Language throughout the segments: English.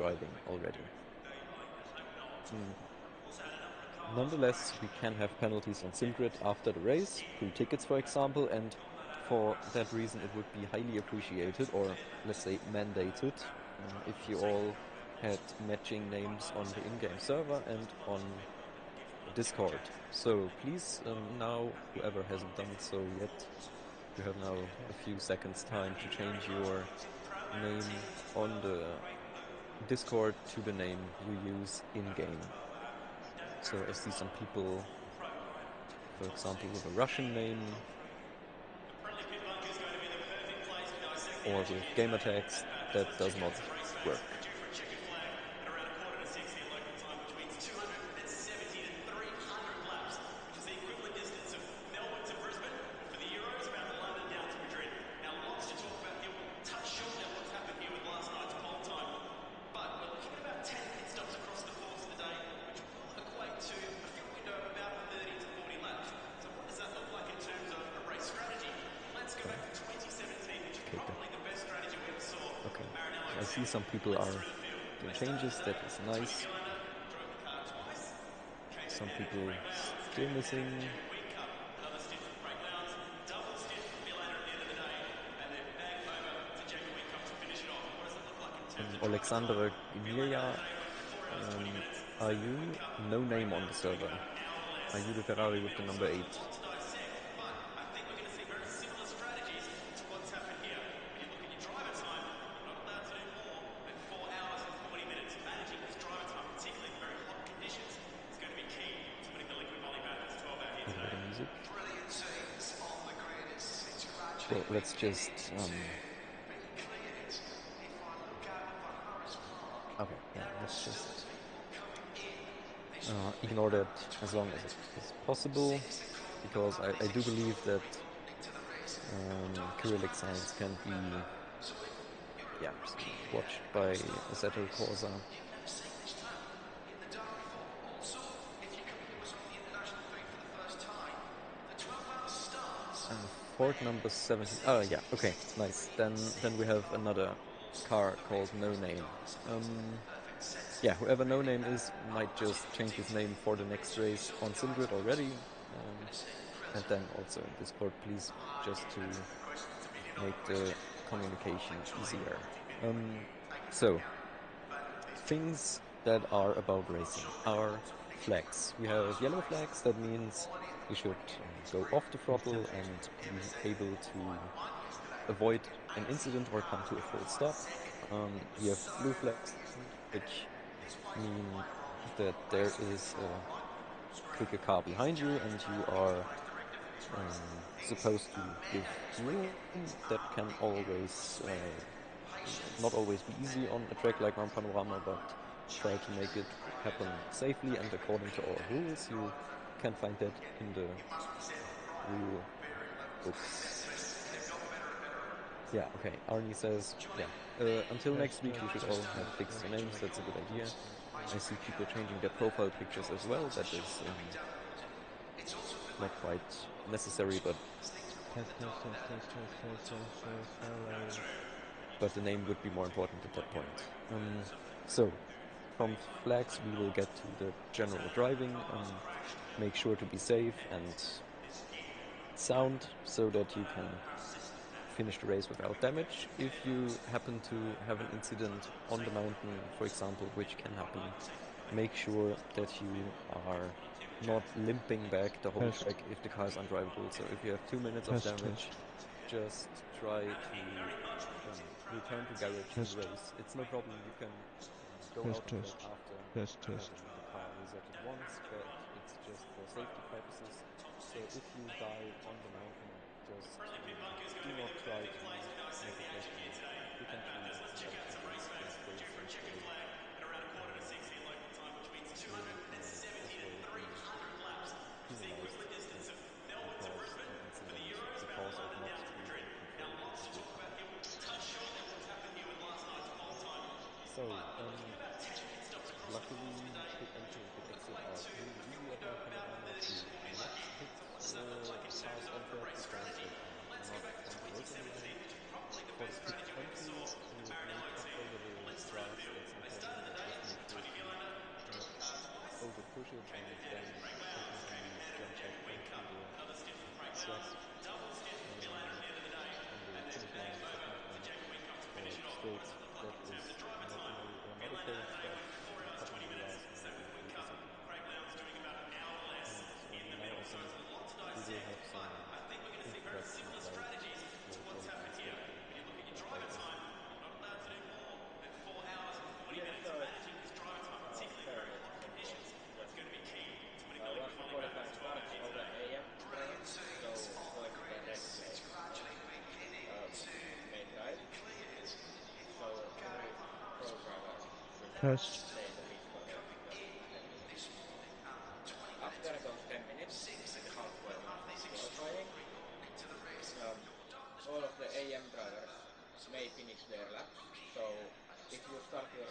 driving already. Nonetheless, we can have penalties on SimGrid after the race, through tickets for example, and for that reason it would be highly appreciated, or let's say mandated, if you all had matching names on the in-game server and on Discord. So please, now, whoever hasn't done so yet, you have now a few seconds time to change your name on the Discord to the name you use in-game. So I see some people, for example, with a Russian name, or with gamer tags, that does not work. Okay, I see some people are doing changes, that is nice. Some people still missing. Alexandra Emilia, are you no name on the server? Are you the Ferrari with the number 8? Music. Well, let's just okay, yeah, let's just ignore that as long as it is possible, because I do believe that Cyrillic signs can be watched by Assetto Corsa. Ford number 17. Oh yeah, okay, nice. Then we have another car called No Name. Yeah, whoever No Name is might just change his name for the next race on SimGrid already. And then also in Discord, please, just to make the communication easier. So, things that are about racing are flags. We have yellow flags, that means we should go off the throttle and be able to avoid an incident or come to a full stop. We have blue flags, which mean that there is a quicker car behind you and you are supposed to give room. That can always not always be easy on a track like Grand Panorama, but try to make it happen safely and according to our rules. You can find that in the rule books. Yeah, okay. Arnie says, yeah, until next week you should all have fixed your names. That's a good idea. I see people changing their profile pictures as well. That is not quite necessary, but the name would be more important at that point. So, from flags we will get to the general driving. Make sure to be safe and sound so that you can finish the race without damage. If you happen to have an incident on the mountain, for example, which can happen, make sure that you are not limping back the whole track if the car is undrivable. So if you have 2 minutes of damage, just try to return to garage and race. It's no problem, you can go out of track after having the car resetted once, but it's just for safety purposes. So if you die on the mountain, just do not try to make it back potentially somebody can be very safely. Penalized because an incident because of not being in control of your car. So, luckily, pit entry and pit exit are really easy at Grand Panorama to not hit cars on track because they are not on the racing line. For the pit entry, to make controllable starts, that's important. Test. stay in the pitch for the 10 minutes. After those 10 minutes, the halfway mark is qualifying. Um, all of the AM drivers may finish their laps. So if you start your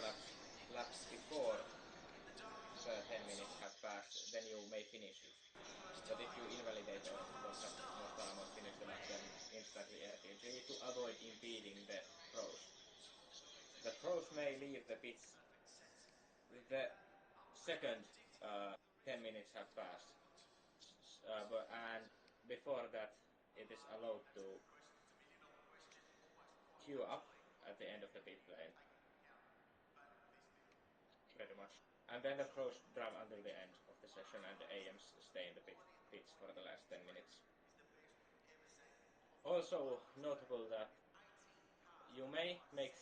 laps before the 10 minutes have passed, then you may finish it. But if you invalidate or don't have enough time or finish the lap, then instantly airfield. You need to avoid impeding the pros. The pros may leave the pits the second 10 minutes have passed. And before that, it is allowed to queue up at the end of the pit lane. Pretty much. And then the pros drive until the end of the session and the AMs stay in the pits for the last 10 minutes. Also notable that you may make